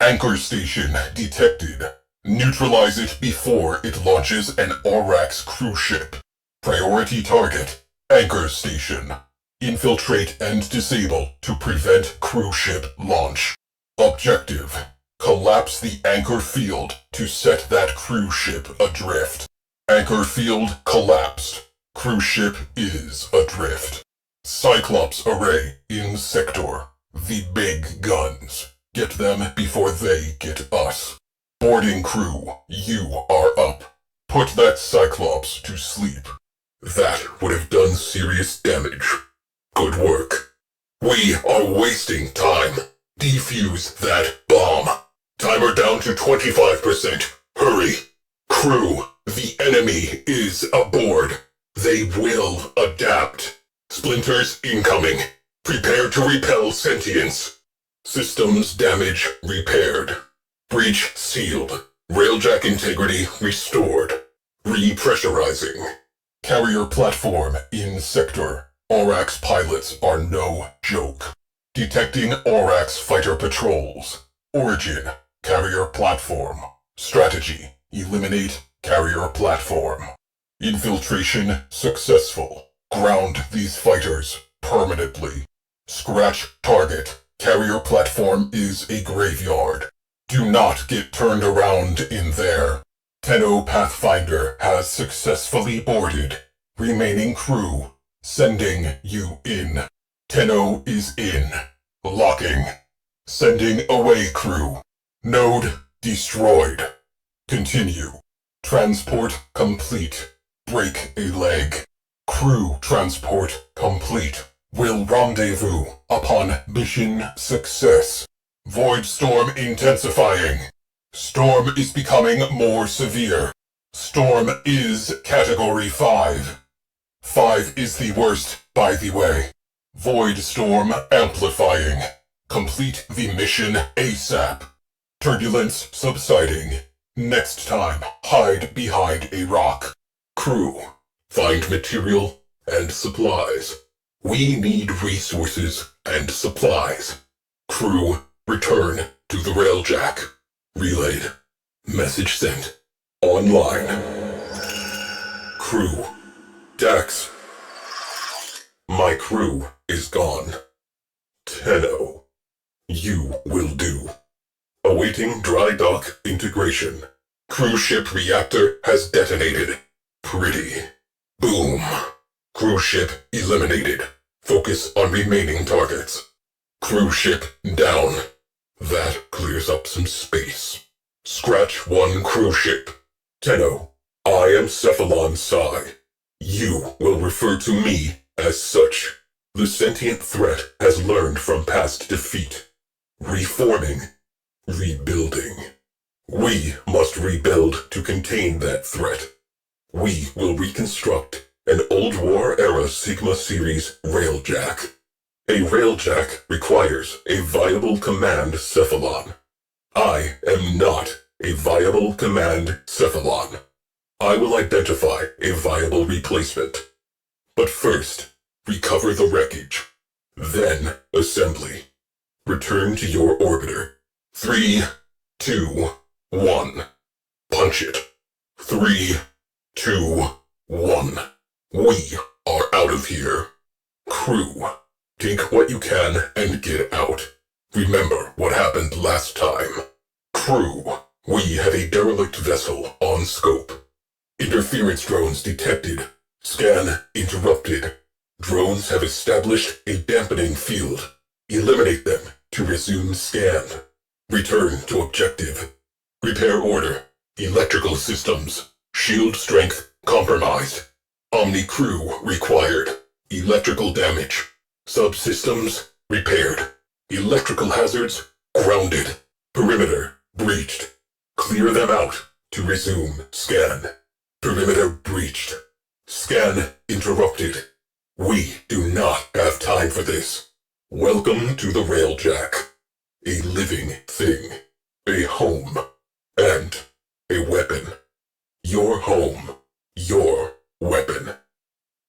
Anchor station detected. Neutralize it before it launches an Aurochs cruise ship. Priority target, anchor station. Infiltrate and disable to prevent cruise ship launch. Objective, collapse the anchor field to set that cruise ship adrift. Anchor field collapsed. Cruise ship is adrift. Cyclops array in sector. The big guns. Get them before they get us. Boarding crew, you are up. Put that Cyclops to sleep. That would have done serious damage. Good work. We are wasting time. Defuse that bomb. Timer down to 25%. Hurry. Crew, the enemy is aboard. They will adapt. Splinters incoming. Prepare to repel sentience. Systems damage repaired. Breach sealed. Railjack integrity restored. Repressurizing. Carrier platform in sector. Aurochs pilots are no joke. Detecting Aurochs fighter patrols. Origin, carrier platform. Strategy, eliminate carrier platform. Infiltration successful. Ground these fighters permanently. Scratch target. Carrier platform is a graveyard. Do not get turned around in there. Tenno Pathfinder has successfully boarded. Remaining crew, sending you in. Tenno is in. Locking. Sending away crew. Node destroyed. Continue. Transport complete. Break a leg. Crew transport complete. Will rendezvous upon mission success. Void storm intensifying. Storm is becoming more severe. Storm is Category 5. 5 is the worst, by the way. Void storm amplifying. Complete the mission ASAP. Turbulence subsiding. Next time, hide behind a rock. Crew, find material and supplies. We need resources and supplies. Crew, return to the railjack. Relayed. Message sent. Online. Crew. Dax. My crew is gone. Tenno. You will do. Awaiting dry dock integration. Cruise ship reactor has detonated. Pretty. Boom. Cruise ship eliminated. Focus on remaining targets. Cruise ship down. That clears up some space. Scratch one cruise ship. Tenno, I am Cephalon Psi. You will refer to me as such. The sentient threat has learned from past defeat. Reforming. Rebuilding. We must rebuild to contain that threat. We will reconstruct an old war-era Sigma Series railjack. A railjack requires a viable command Cephalon. I am not a viable command Cephalon. I will identify a viable replacement. But first, recover the wreckage. Then, assembly. Return to your orbiter. 3, 2, 1. Punch it. 3, 2, 1. We are out of here. Crew, take what you can and get out. Remember what happened last time. Crew, we have a derelict vessel on scope. Interference drones detected. Scan interrupted. Drones have established a dampening field. Eliminate them to resume scan. Return to objective. Repair order. Electrical systems. Shield strength compromised. Omni crew required. Electrical damage. Subsystems repaired. Electrical hazards grounded. Perimeter breached. Clear them out to resume scan. Perimeter breached. Scan interrupted. We do not have time for this. Welcome to the railjack. A living thing. A home. And a weapon. Your home. Your weapon.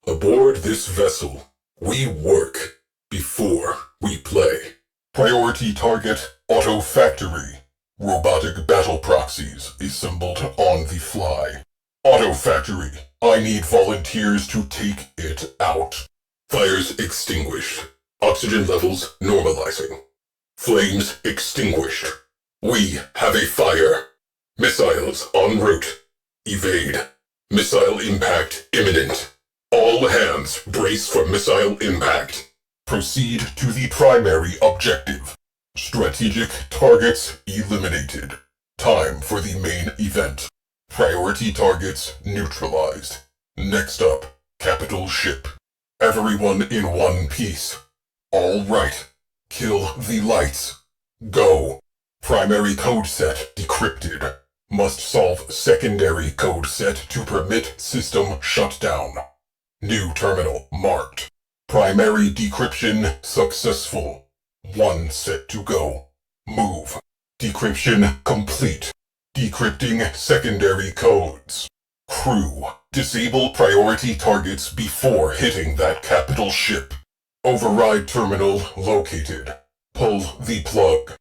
Aboard this vessel, we work before we play. Priority target, Auto Factory. Robotic battle proxies assembled on the fly. Auto factory. I need volunteers to take it out. Fires extinguished. Oxygen levels normalizing. Flames extinguished. We have a fire. Missiles en route. Evade. Missile impact imminent. All hands brace for missile impact. Proceed to the primary objective. Strategic targets eliminated. Time for the main event. Priority targets neutralized. Next up, capital ship. Everyone in one piece. All right. Kill the lights. Go. Primary code set decrypted. Must solve secondary code set to permit system shutdown. New terminal marked. Primary decryption successful. One set to go. Move. Decryption complete. Decrypting secondary codes. Crew, disable priority targets before hitting that capital ship. Override terminal located. Pull the plug.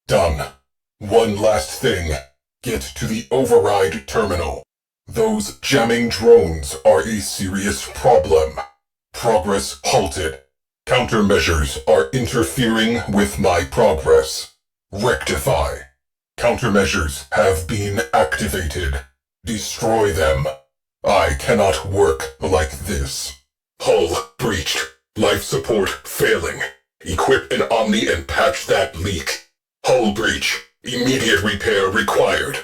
Done. One last thing. Get to the override terminal. Those jamming drones are a serious problem. Progress halted. Countermeasures are interfering with my progress. Rectify. Countermeasures have been activated. Destroy them. I cannot work like this. Hull breached. Life support failing. Equip an Omni and patch that leak. Hull breach. Immediate repair required.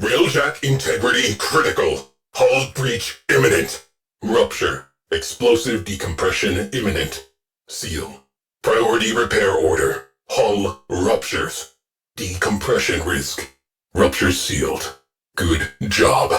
Railjack integrity critical. Hull breach imminent. Rupture. Explosive decompression imminent. Seal. Priority repair order. Hull ruptures. Decompression risk. Rupture sealed. Good job.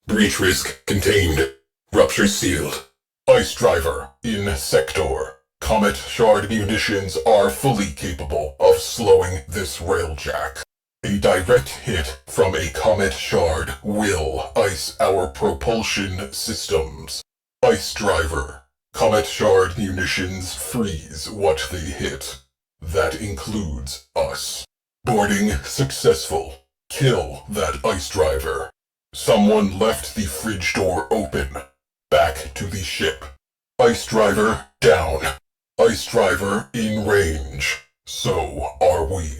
Breach risk contained. Rupture sealed. Ice driver in sector. Comet shard munitions are fully capable of slowing this railjack. A direct hit from a comet shard will ice our propulsion systems. Ice driver. Comet shard munitions freeze what they hit. That includes us. Boarding successful. Kill that ice driver. Someone left the fridge door open. Back to the ship. Ice driver down. Ice driver in range. So are we.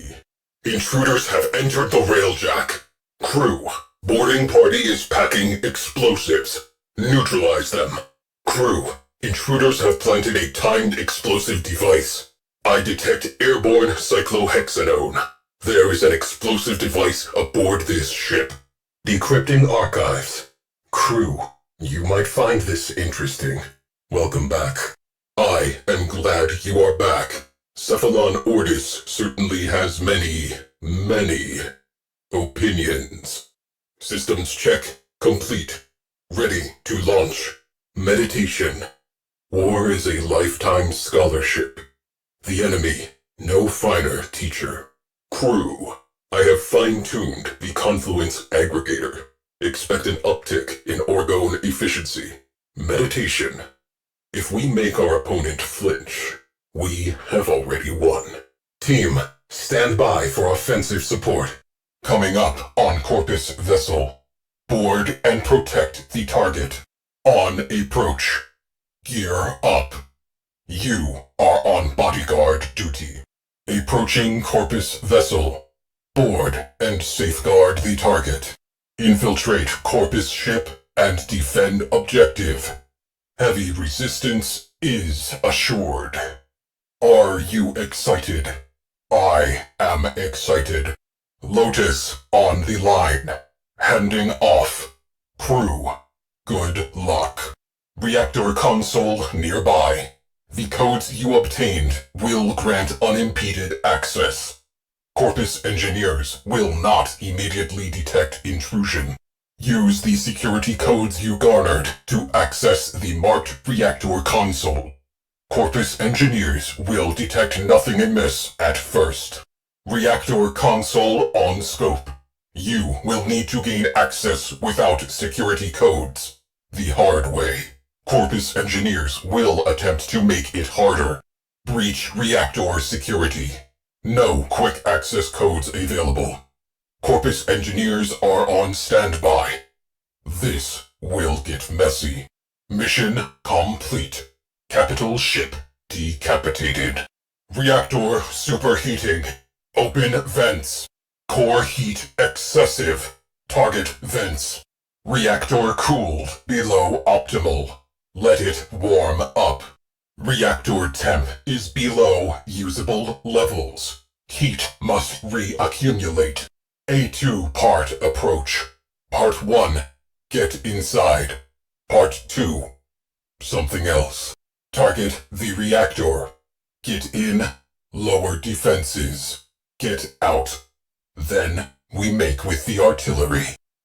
Intruders have entered the railjack. Crew, boarding party is packing explosives. Neutralize them. Crew, intruders have planted a timed explosive device. I detect airborne cyclohexanone. There is an explosive device aboard this ship. Decrypting archives. Crew, you might find this interesting. Welcome back. I am glad you are back. Cephalon Ordis certainly has many opinions. Systems check complete. Ready to launch. Meditation. War is a lifetime scholarship. The enemy, no finer teacher. Crew, I have fine-tuned the confluence aggregator. Expect an uptick in orgone efficiency. Meditation. If we make our opponent flinch, we have already won. Team, stand by for offensive support. Coming up on Corpus Vessel. Board and protect the target. On approach. Gear up. You are on bodyguard duty. Approaching Corpus Vessel. Board and safeguard the target. Infiltrate Corpus ship and defend objective. Heavy resistance is assured. Are you excited? I am excited. Lotus on the line. Handing off. Crew, good luck. Reactor console nearby. The codes you obtained will grant unimpeded access. Corpus engineers will not immediately detect intrusion. Use the security codes you garnered to access the marked reactor console. Corpus engineers will detect nothing amiss at first. Reactor console on scope. You will need to gain access without security codes. The hard way. Corpus engineers will attempt to make it harder. Breach reactor security. No quick access codes available. Corpus engineers are on standby. This will get messy. Mission complete. Capital ship decapitated. Reactor superheating. Open vents. Core heat excessive. Target vents. Reactor cooled below optimal. Let it warm up. Reactor temp is below usable levels. Heat must reaccumulate. A2 part approach. Part 1. Get inside. Part 2. Something else. Target the reactor. Get in. Lower defenses. Get out. Then we make with the artillery.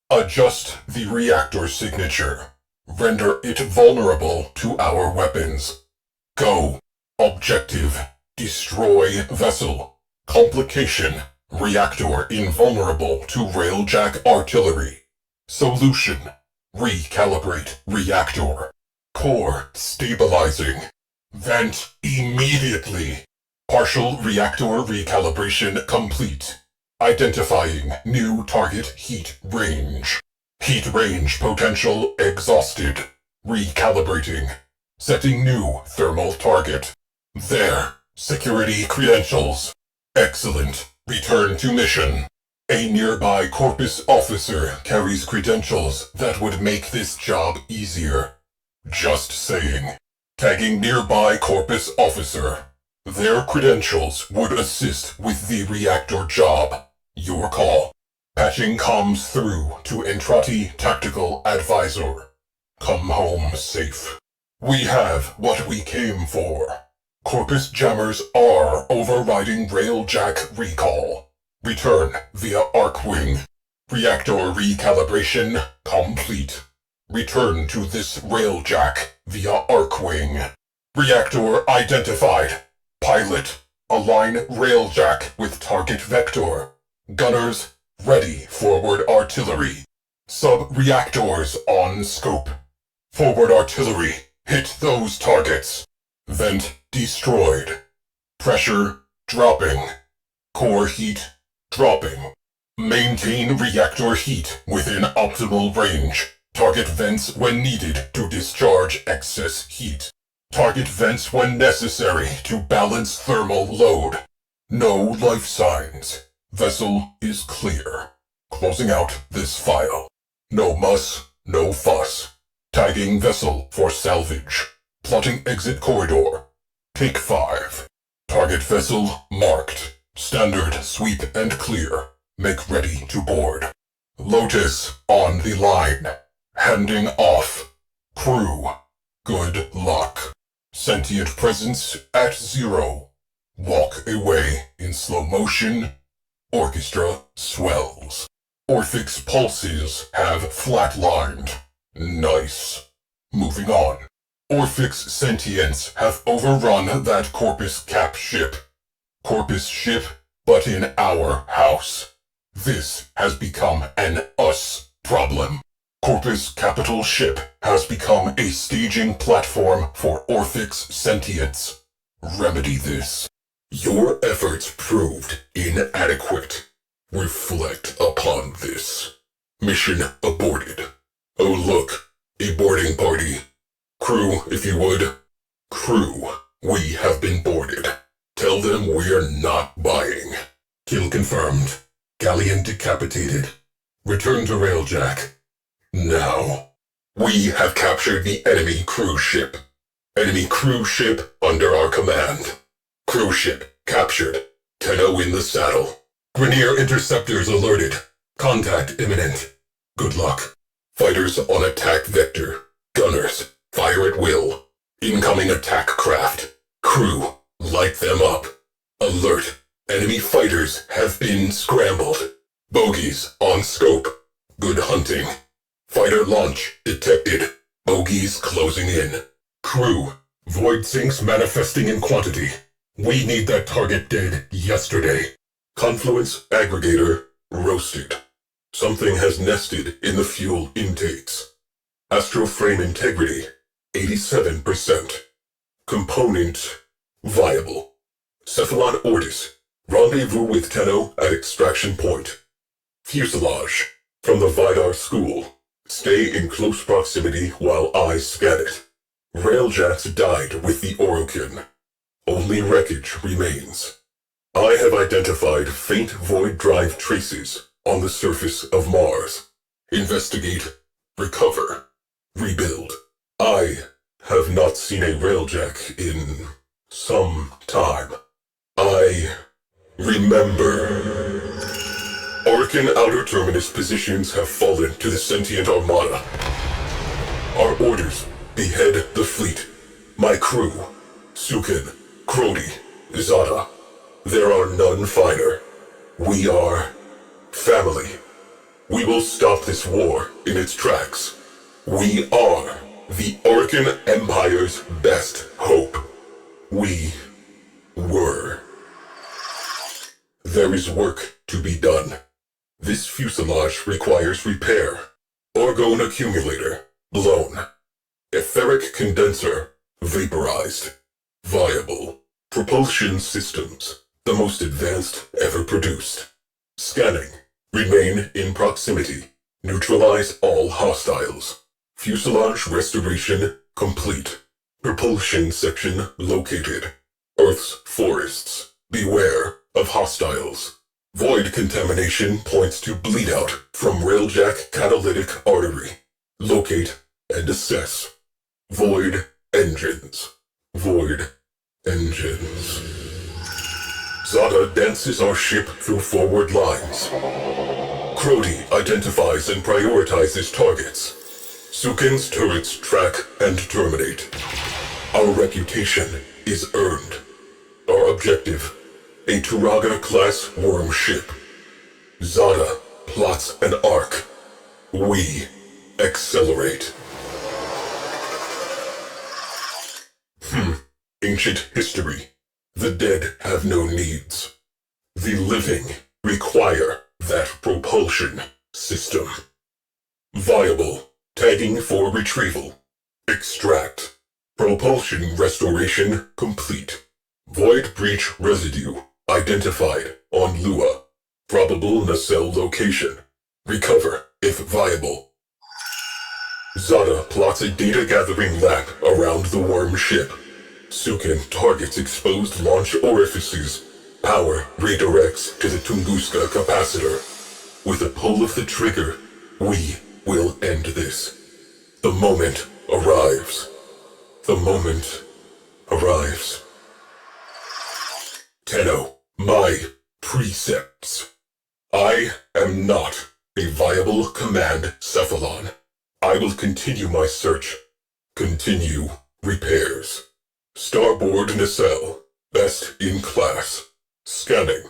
Adjust the reactor signature. Render it vulnerable to our weapons. Go. Objective. Destroy vessel. Complication. Reactor invulnerable to railjack artillery. Solution. Recalibrate reactor. Core stabilizing. Vent immediately. Partial reactor recalibration complete. Identifying new target heat range. Heat range potential exhausted. Recalibrating. Setting new thermal target. There. Security credentials. Excellent. Return to mission. A nearby Corpus officer carries credentials that would make this job easier. Just saying. Tagging nearby Corpus officer. Their credentials would assist with the reactor job. Your call. Patching comms through to Entrati Tactical Advisor. Come home safe. We have what we came for. Corpus jammers are overriding railjack recall. Return via Arcwing. Reactor recalibration complete. Return to this railjack via Arcwing. Reactor identified. Pilot, align railjack with target vector. Gunners, ready forward artillery. Sub-reactors on scope. Forward artillery, hit those targets. Vent destroyed. Pressure dropping. Core heat dropping. Maintain reactor heat within optimal range. Target vents when needed to discharge excess heat. Target vents when necessary to balance thermal load. No life signs. Vessel is clear. Closing out this file. No muss, no fuss. Tagging vessel for salvage. Plotting exit corridor. Take 5. Target vessel marked. Standard sweep and clear. Make ready to board. Lotus on the line. Handing off. Crew. Good luck. Sentient presence at 0. Walk away in slow motion. Orchestra swells. Orphix pulses have flatlined. Nice. Moving on. Orphix sentients have overrun that Corpus cap ship. Corpus ship, but in our house. This has become an us problem. Corpus capital ship has become a staging platform for Orphix sentients. Remedy this. Your efforts proved inadequate. Reflect upon this. Mission aborted. Oh look, a boarding party. Crew, if you would. Crew, we have been boarded. Tell them we're not buying. Kill confirmed. Galleon decapitated. Return to railjack. Now. We have captured the enemy cruise ship. Enemy cruise ship under our command. Cruise ship captured. Tenno in the saddle. Grineer interceptors alerted. Contact imminent. Good luck. Fighters on attack vector. Gunners, fire at will. Incoming attack craft. Crew, light them up. Alert. Enemy fighters have been scrambled. Bogies on scope. Good hunting. Fighter launch detected. Bogies closing in. Crew, void sinks manifesting in quantity. We need that target dead yesterday. Confluence aggregator roasted. Something has nested in the fuel intakes. Astroframe integrity 87%. Component viable. Cephalon Ortis. Rendezvous with Tenno at extraction point. Fuselage. From the Vidar School. Stay in close proximity while I scan it. Railjacks died with the Orokin. Only wreckage remains. I have identified faint void drive traces on the surface of Mars. Investigate, recover, rebuild. I have not seen a railjack in some time. I remember. Orokin outer terminus positions have fallen to the sentient armada. Our orders: behead the fleet. My crew: Sukin, Crody, Zada. There are none finer. We are family. We will stop this war in its tracks. We are the Orokin Empire's best hope. We were. There is work to be done. This fuselage requires repair. Orgone accumulator, blown. Etheric condenser, vaporized. Viable. Propulsion systems, the most advanced ever produced. Scanning. Remain in proximity. Neutralize all hostiles. Fuselage restoration complete. Propulsion section located. Earth's forests. Beware of hostiles. Void contamination points to bleed out from railjack catalytic artery. Locate and assess. Void engines. Void engines. Zada dances our ship through forward lines. Crody identifies and prioritizes targets. Sukin's turrets track and terminate. Our reputation is earned. Our objective: a Turaga-class worm ship. Zada plots an arc. We accelerate. Ancient history. The dead have no needs. The living require that propulsion system. Viable. Tagging for retrieval. Extract. Propulsion restoration complete. Void breach residue identified on Lua. Probable nacelle location. Recover if viable. Zada plots a data-gathering lap around the worm ship. Sukin targets exposed launch orifices. Power redirects to the Tunguska capacitor. With a pull of the trigger, we will end this. The moment arrives. The moment arrives. Tenno, my precepts. I am not a viable command Cephalon. I will continue my search. Continue repairs. Starboard nacelle, best in class. Scanning.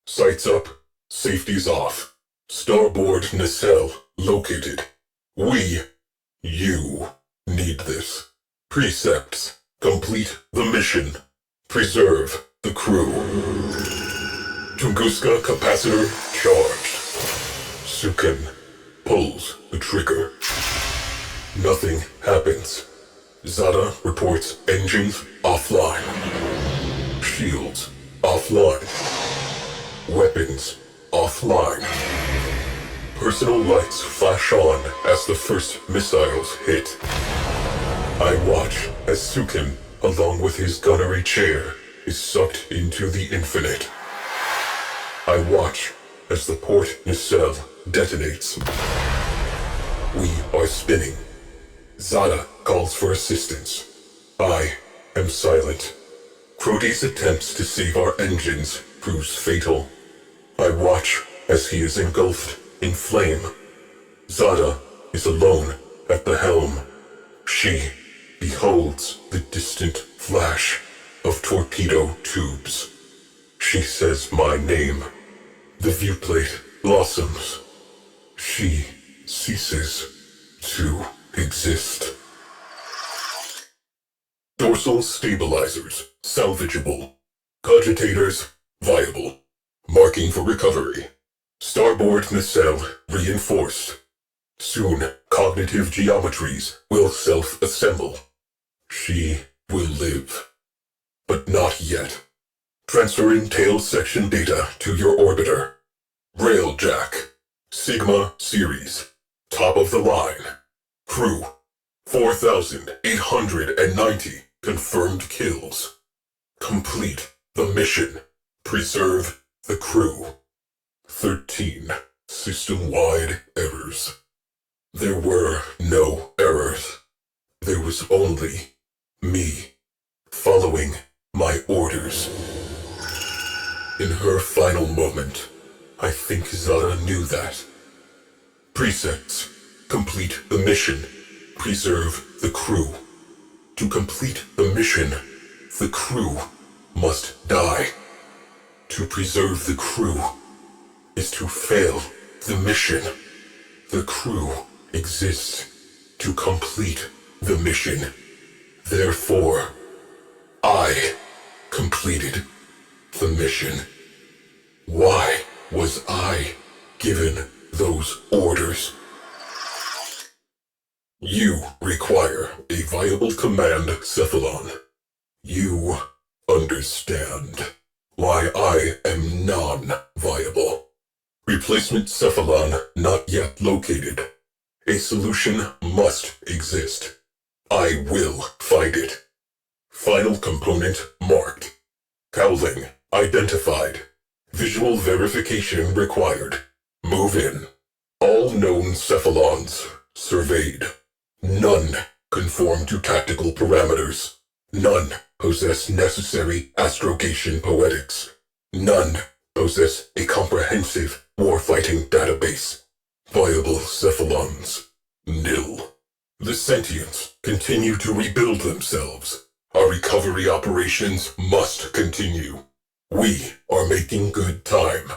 Sights up, safety's off. Starboard nacelle located. You need this. Precepts, complete the mission. Preserve the crew. Tunguska capacitor charged. Sukin pulls the trigger. Nothing happens. Zada reports engines offline. Shields offline. Weapons offline. Personal lights flash on as the first missiles hit. I watch as Sukin, along with his gunnery chair, is sucked into the infinite. I watch as the port nacelle detonates. We are spinning. Zada calls for assistance. I am silent. Crody's attempts to save our engines proves fatal. I watch as he is engulfed in flame. Zada is alone at the helm. She beholds the distant flash of torpedo tubes. She says my name. The viewplate blossoms. She ceases to exist. Dorsal stabilizers, salvageable. Cogitators, viable. Marking for recovery. Starboard nacelle, reinforced. Soon, cognitive geometries will self-assemble. She will live. But not yet. Transferring tail section data to your orbiter. Railjack. Sigma Series. Top of the line. Crew. 4,890 confirmed kills. Complete the mission. Preserve the crew. 13 system-wide errors. There were no errors. There was only me following my orders. In her final moment, I think Zara knew that. Presets. Complete the mission. Preserve the crew. To complete the mission, the crew must die. To preserve the crew is to fail the mission. The crew exists to complete the mission. Therefore, I completed the mission. Why was I given those orders? You require a viable command, Cephalon. You understand why I am non-viable. Replacement Cephalon not yet located. A solution must exist. I will find it. Final component marked. Cowling identified. Visual verification required. Move in. All known Cephalons surveyed. None conform to tactical parameters. None possess necessary astrogation poetics. None possess a comprehensive warfighting database. Viable Cephalons. Nil. The sentients continue to rebuild themselves. Our recovery operations must continue. We are making good time.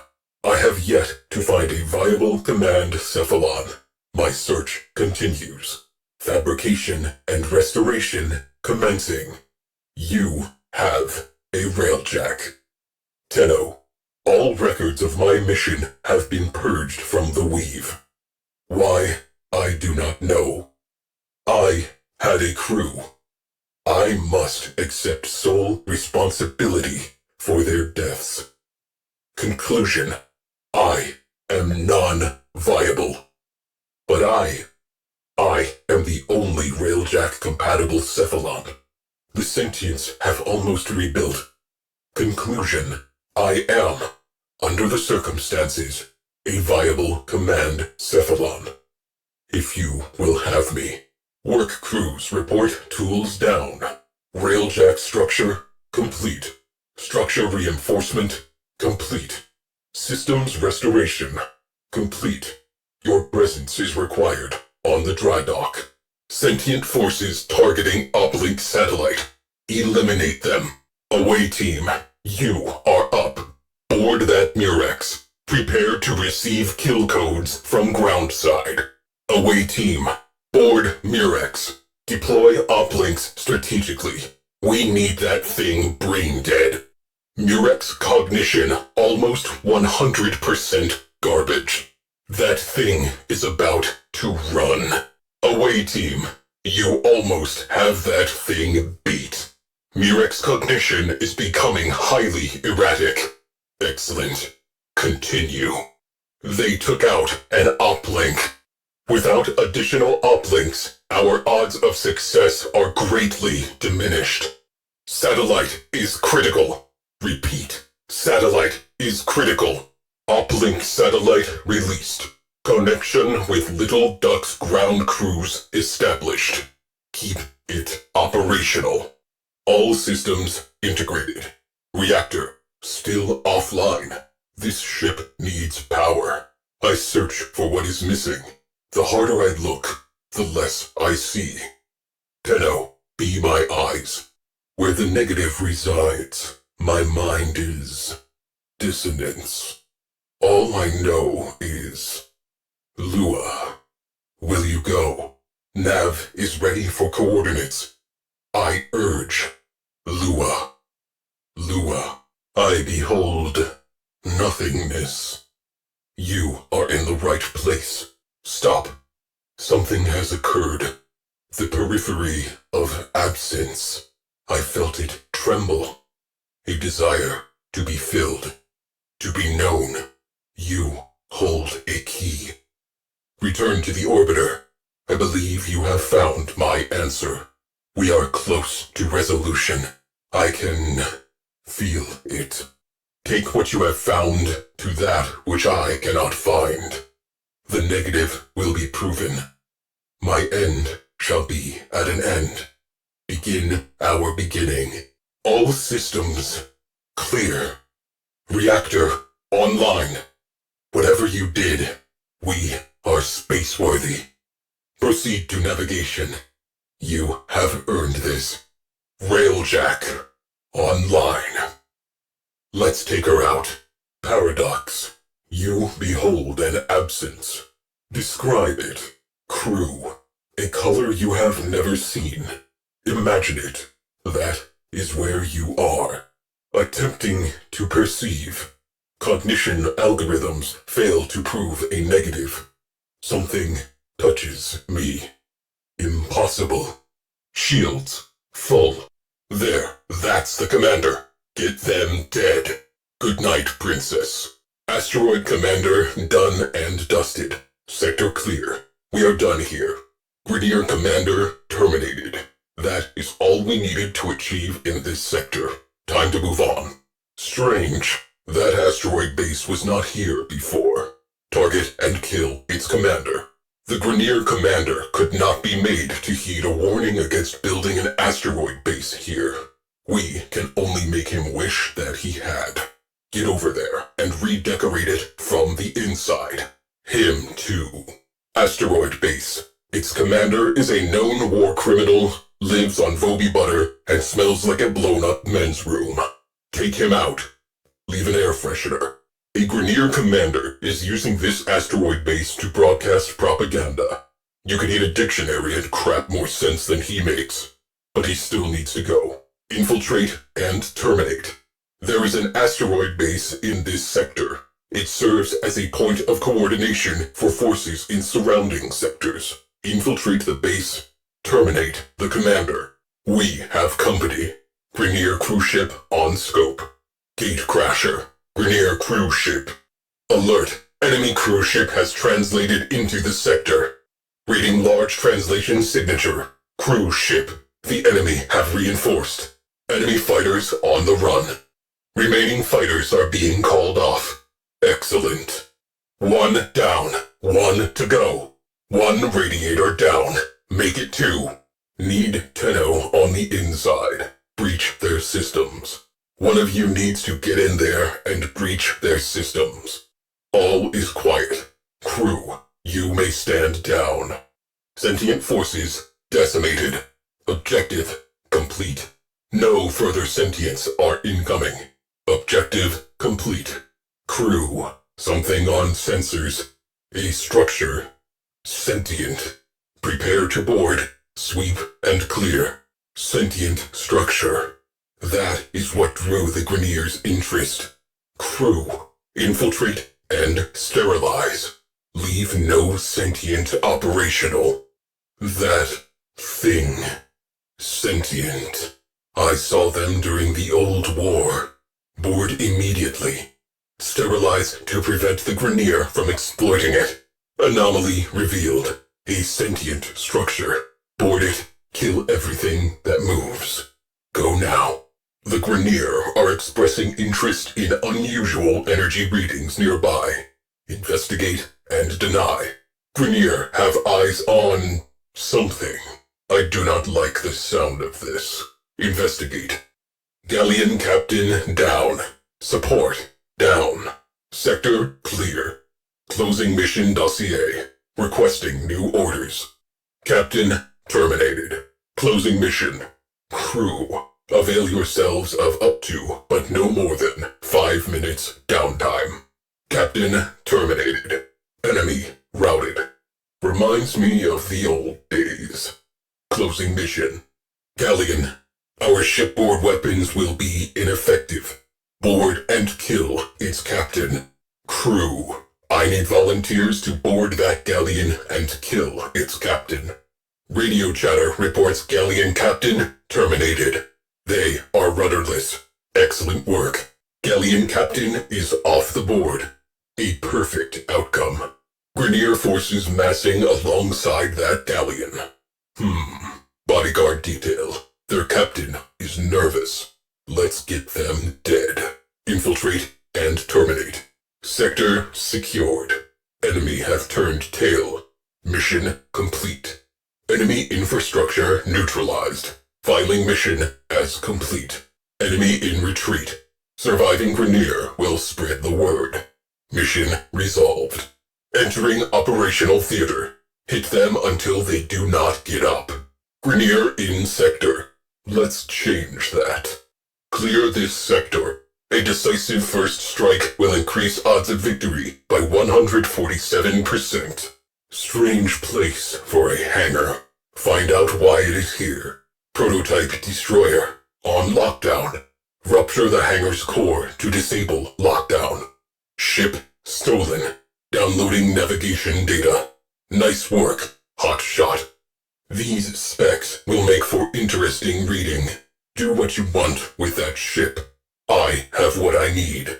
I have yet to find a viable command Cephalon. My search continues. Fabrication and restoration commencing. You have a railjack. Tenno. All records of my mission have been purged from the weave. Why, I do not know. I had a crew. I must accept sole responsibility for their deaths. Conclusion. I am non-viable. But I am the only railjack-compatible Cephalon. The sentients have almost rebuilt. Conclusion. I am, under the circumstances, a viable command Cephalon. If you will have me. Work crews report tools down. Railjack structure complete. Structure reinforcement complete. Systems restoration complete. Your presence is required on the dry dock. Sentient forces targeting uplink satellite. Eliminate them. Away team, you are up. Board that Murex. Prepare to receive kill codes from ground side. Away team, board Murex. Deploy uplinks strategically. We need that thing brain dead. Murex cognition almost 100% garbage. That thing is about to run. Away team, you almost have that thing beat. Murex cognition is becoming highly erratic. Excellent. Continue. They took out an uplink. Without additional uplinks, our odds of success are greatly diminished. Satellite is critical. Repeat. Satellite is critical. Uplink satellite released. Connection with Little Duck's ground crews established. Keep it operational. All systems integrated. Reactor still offline. This ship needs power. I search for what is missing. The harder I look, the less I see. Tenno, be my eyes. Where the negative resides, my mind is dissonance. All I know is Lua. Will you go? Nav is ready for coordinates. I urge Lua. Lua, I behold nothingness. You are in the right place. Stop. Something has occurred. The periphery of absence. I felt it tremble. A desire to be filled. To be known. You hold a key. Return to the orbiter. I believe you have found my answer. We are close to resolution. I can feel it. Take what you have found to that which I cannot find. The negative will be proven. My end shall be at an end. Begin our beginning. All systems clear. Reactor online. Whatever you did, we are spaceworthy. Proceed to navigation. You have earned this. Railjack online. Let's take her out. Paradox. You behold an absence. Describe it. Crew. A color you have never seen. Imagine it. That is where you are. Attempting to perceive. Cognition algorithms fail to prove a negative. Something touches me. Impossible. Shields. Full. There, that's the commander. Get them dead. Good night, Princess. Asteroid Commander done and dusted. Sector clear. We are done here. Grenadier Commander terminated. That is all we needed to achieve in this sector. Time to move on. Strange. That asteroid base was not here before. Target and kill its commander. The Grenadier Commander could not be made to heed a warning against building an asteroid base here. We can only make him wish that he had. Get over there and redecorate it from the inside. Him too. Asteroid base. Its commander is a known war criminal, lives on Voby butter, and smells like a blown-up men's room. Take him out. Leave an air freshener. A Grenadier Commander is using this asteroid base to broadcast propaganda. You can eat a dictionary and crap more sense than he makes. But he still needs to go. Infiltrate and terminate. There is an asteroid base in this sector. It serves as a point of coordination for forces in surrounding sectors. Infiltrate the base. Terminate the commander. We have company. Grenadier crew ship on scope. Gate crasher. Grenadier crew ship. Alert. Enemy crew ship has translated into the sector. Reading large translation signature. Crew ship. The enemy have reinforced. Enemy fighters on the run. Remaining fighters are being called off. Excellent. 1 down. 1 to go. 1 radiator down. Make it 2. Need Tenno on the inside. Breach their systems. One of you needs to get in there and breach their systems. All is quiet. Crew, you may stand down. Sentient forces decimated. Objective complete. No further sentients are incoming. Objective complete. Crew, something on sensors. A structure. Sentient. Prepare to board. Sweep and clear. Sentient structure. That is what drew the Grenadier's interest. Crew, infiltrate and sterilize. Leave no sentient operational. That thing. Sentient. I saw them during the old war. Board immediately. Sterilize to prevent the Grenadier from exploiting it. Anomaly revealed. A sentient structure. Board it. Kill everything that moves. Go now. The Grenadier are expressing interest in unusual energy readings nearby. Investigate and deny. Grenadier have eyes on something. I do not like the sound of this. Investigate. Galleon Captain down. Support down. Sector clear. Closing mission dossier. Requesting new orders. Captain terminated. Closing mission. Crew, avail yourselves of up to, but no more than, 5 minutes downtime. Captain terminated. Enemy routed. Reminds me of the old days. Closing mission. Galleon, our shipboard weapons will be ineffective. Board and kill its captain. Crew, I need volunteers to board that galleon and kill its captain. Radio chatter reports galleon captain terminated. They are rudderless. Excellent work. Galleon captain is off the board. A perfect outcome. Grenier forces massing alongside that galleon. Bodyguard detail. Their captain is nervous. Let's get them dead. Infiltrate and terminate. Sector secured. Enemy have turned tail. Mission complete. Enemy infrastructure neutralized. Filing mission as complete. Enemy in retreat. Surviving Grenier will spread the word. Mission resolved. Entering operational theater. Hit them until they do not get up. Grenier in sector. Let's change that. Clear this sector. A decisive first strike will increase odds of victory by 147%. Strange place for a hangar. Find out why it is here. Prototype destroyer. On lockdown. Rupture the hangar's core to disable lockdown. Ship stolen. Downloading navigation data. Nice work, hot shot. These specs will make for interesting reading. Do what you want with that ship. I have what I need.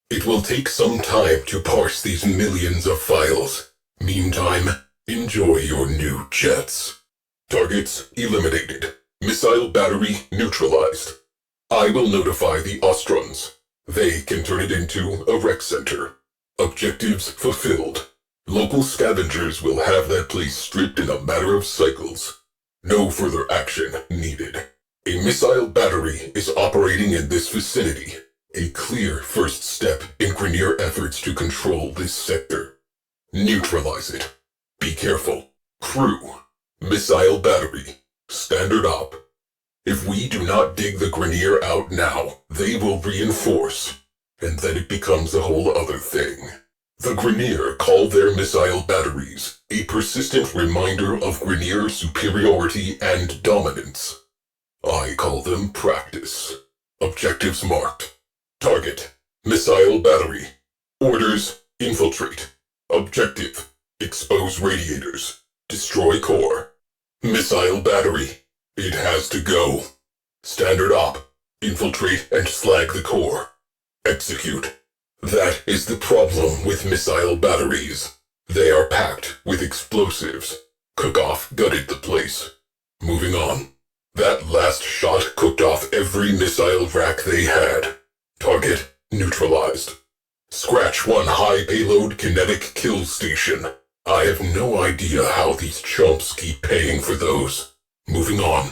It will take some time to parse these millions of files. Meantime, enjoy your new jets. Targets eliminated. Missile battery neutralized. I will notify the Ostrons. They can turn it into a rec center. Objectives fulfilled. Local scavengers will have that place stripped in a matter of cycles. No further action needed. A missile battery is operating in this vicinity. A clear first step in Grenier efforts to control this sector. Neutralize it. Be careful. Crew. Missile battery. Standard op. If we do not dig the Grenier out now, they will reinforce. And then it becomes a whole other thing. The Grenier call their missile batteries a persistent reminder of Grenier superiority and dominance. I call them practice. Objectives marked. Target. Missile battery. Orders. Infiltrate. Objective. Expose radiators. Destroy core. Missile battery. It has to go. Standard op. Infiltrate and slag the core. Execute. That is the problem with missile batteries. They are packed with explosives. Cook-off gutted the place. Moving on. That last shot cooked off every missile rack they had. Target neutralized. Scratch one high payload kinetic kill station. I have no idea how these chumps keep paying for those. Moving on.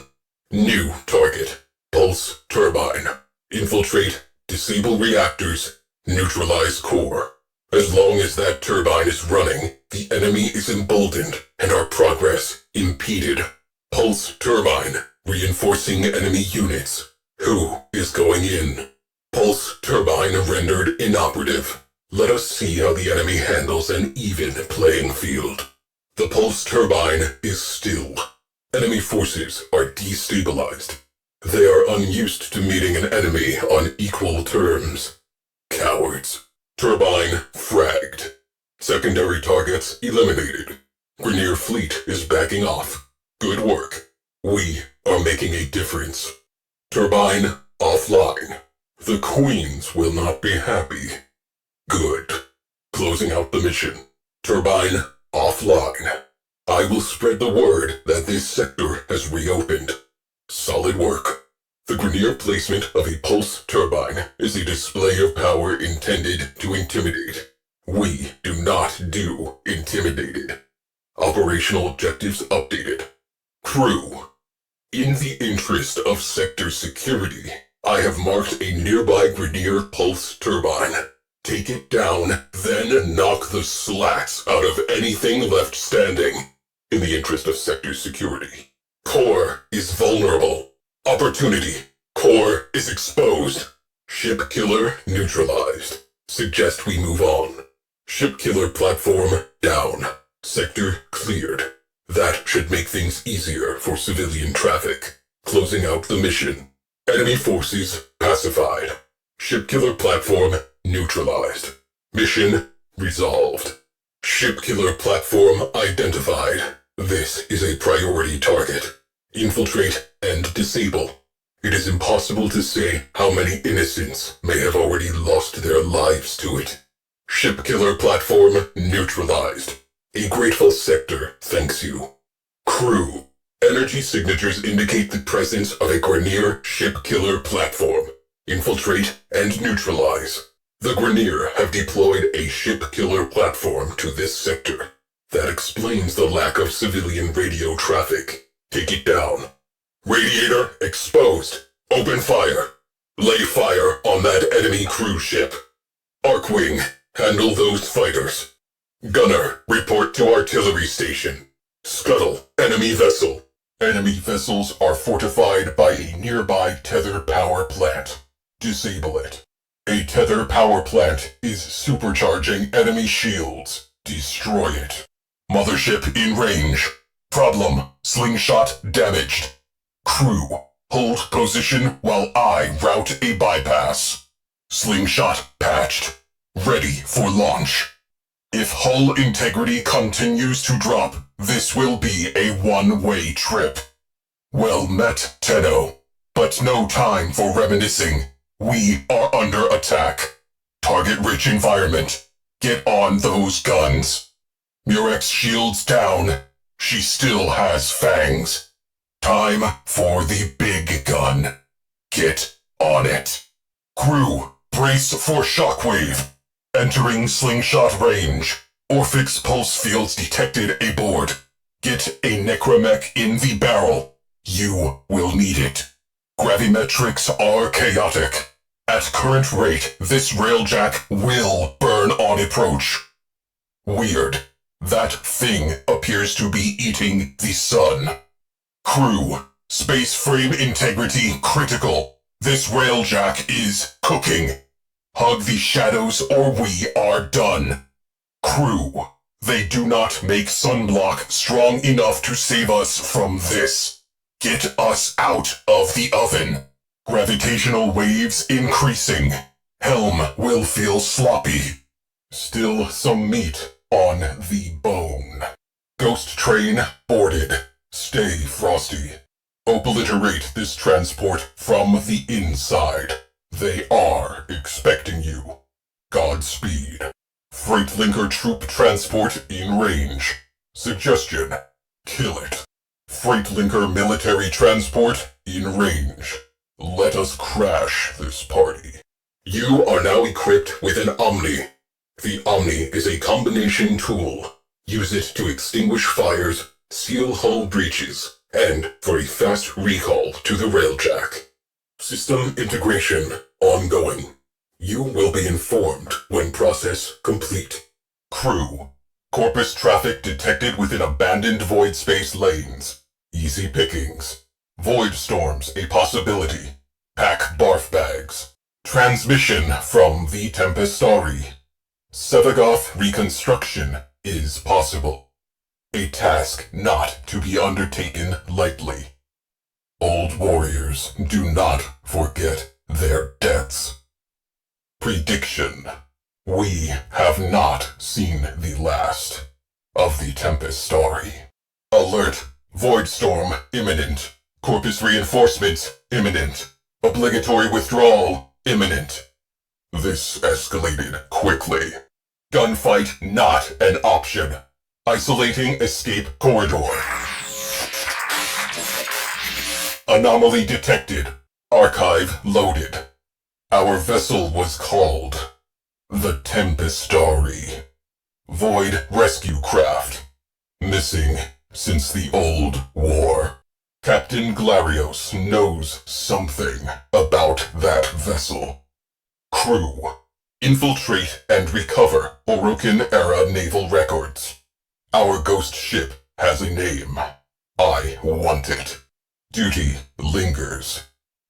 New target. Pulse turbine. Infiltrate. Disable reactors. Neutralize core. As long as that turbine is running, the enemy is emboldened and our progress impeded. Pulse turbine. Reinforcing enemy units. Who is going in? Pulse turbine rendered inoperative. Let us see how the enemy handles an even playing field. The pulse turbine is still. Enemy forces are destabilized. They are unused to meeting an enemy on equal terms. Cowards. Turbine fragged. Secondary targets eliminated. Grenier fleet is backing off. Good work. We are making a difference. Turbine offline. The queens will not be happy. Good. Closing out the mission. Turbine offline. I will spread the word that this sector has reopened. Solid work. The Grenier placement of a pulse turbine is a display of power intended to intimidate. We do not do intimidated. Operational objectives updated. Crew. In the interest of sector security, I have marked a nearby Grenier pulse turbine. Take it down, then knock the slats out of anything left standing. In the interest of sector security. Core is vulnerable. Opportunity. Core is exposed. Ship killer neutralized. Suggest we move on. Ship killer platform down. Sector cleared. That should make things easier for civilian traffic. Closing out the mission. Enemy forces pacified. Ship killer platform neutralized. Mission resolved. Ship killer platform identified. This is a priority target. Infiltrate and disable. It is impossible to say how many innocents may have already lost their lives to it. Ship killer platform neutralized. A grateful sector thanks you. Crew. Energy signatures indicate the presence of a Grineer ship killer platform. Infiltrate and neutralize. The Grineer have deployed a ship killer platform to this sector. That explains the lack of civilian radio traffic. Take it down. Radiator exposed. Open fire. Lay fire on that enemy cruise ship. Arcwing, handle those fighters. Gunner, report to artillery station. Scuttle, enemy vessel. Enemy vessels are fortified by a nearby tether power plant. Disable it. A tether power plant is supercharging enemy shields. Destroy it. Mothership in range. Problem, slingshot damaged. Crew, hold position while I route a bypass. Slingshot patched. Ready for launch. If hull integrity continues to drop, this will be a one-way trip. Well met, Tenno. But no time for reminiscing. We are under attack. Target-rich environment. Get on those guns. Murex shields down. She still has fangs. Time for the big gun. Get on it. Crew, brace for shockwave. Entering slingshot range. Orphix pulse fields detected aboard. Get a necromech in the barrel. You will need it. Gravimetrics are chaotic. At current rate, this railjack will burn on approach. Weird. That thing appears to be eating the sun. Crew, space frame integrity critical. This railjack is cooking. Hug the shadows or we are done. Crew, they do not make sunblock strong enough to save us from this. Get us out of the oven. Gravitational waves increasing. Helm will feel sloppy. Still some meat on the bone. Ghost train boarded. Stay frosty. Obliterate this transport from the inside. They are expecting you. Godspeed. Freightlinker troop transport in range. Suggestion. Kill it. Freightlinker military transport in range. Let us crash this party. You are now equipped with an Omni. The Omni is a combination tool. Use it to extinguish fires, seal hull breaches, and for a fast recall to the railjack. System integration ongoing. You will be informed when process complete. Crew. Corpus traffic detected within abandoned void space lanes. Easy pickings. Void storms a possibility. Pack barf bags. Transmission from the Tempestari. Sevagoth reconstruction is possible. A task not to be undertaken lightly. Old warriors do not forget their debts. Prediction. We have not seen the last of the Tempestari. Alert. Void storm imminent. Corpus reinforcements imminent. Obligatory withdrawal imminent. This escalated quickly. Gunfight not an option. Isolating escape corridor. Anomaly detected. Archive loaded. Our vessel was called the Tempestari. Void rescue craft. Missing since the old war. Captain Glarios knows something about that vessel. Crew. Infiltrate and recover Orokin-era naval records. Our ghost ship has a name. I want it. Duty lingers.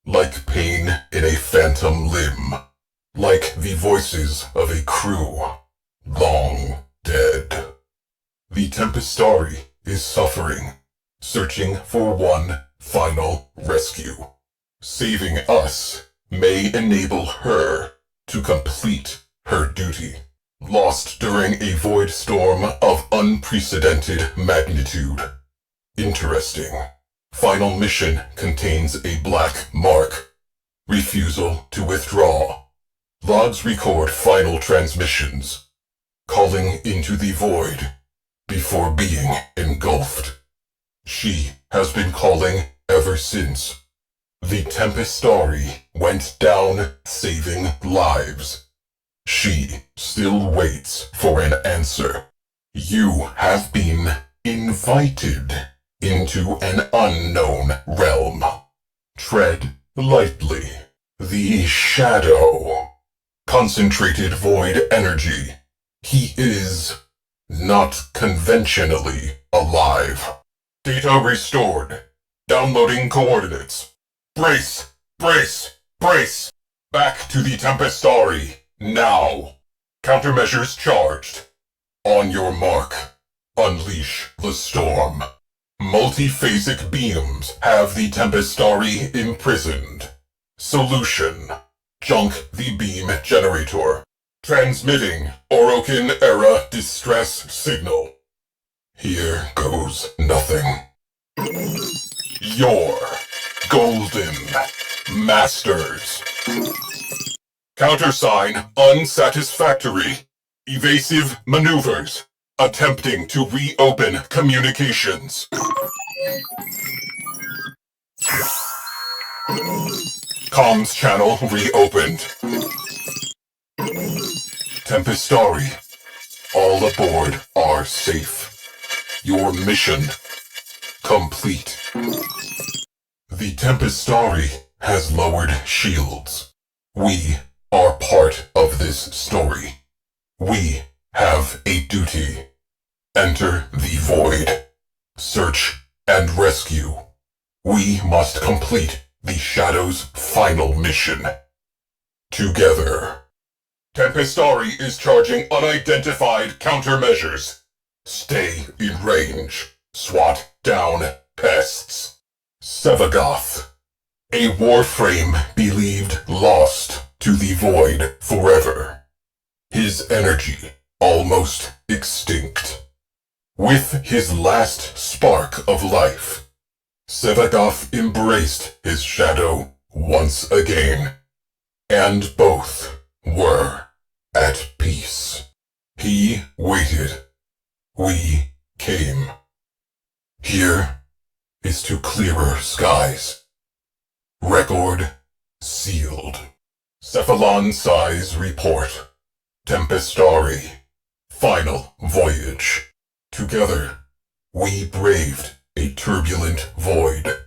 Like pain in a phantom limb. Like the voices of a crew long dead. The Tempestari is suffering, searching for one final rescue. Saving us may enable her to complete her duty. Lost during a void storm of unprecedented magnitude. Interesting. Final mission contains a black mark. Refusal to withdraw. Logs record final transmissions. calling into the void before being engulfed. She has been calling ever since. The Tempestari went down saving lives. She still waits for an answer. You have been invited into an unknown realm. Tread lightly. The shadow. Concentrated void energy. He is not conventionally alive. Data restored. Downloading coordinates. Brace! Brace! Brace! Back to the Tempestari. Now. Countermeasures charged. On your mark. Unleash the storm. Multiphasic beams have the Tempestari imprisoned. Solution. Junk the beam generator. Transmitting Orokin era distress signal. Here goes nothing. Your golden masters. Countersign unsatisfactory. Evasive maneuvers. Attempting to reopen communications. Comms channel reopened. Tempestari, all aboard are safe. Your mission complete. The Tempestari has lowered shields. We are part of this story. We have a duty. Enter the void. Search and rescue. We must complete the Shadow's final mission. Together. Tempestari is charging unidentified countermeasures. Stay in range. SWAT down pests. Sevagoth. A Warframe believed lost to the void forever. His energy almost extinct. With his last spark of life, Sevagoth embraced his shadow once again, and both were at peace. He waited. We came. Here is to clearer skies. Record sealed. Cephalon size report. Tempestari. Final voyage. Together, we braved a turbulent void.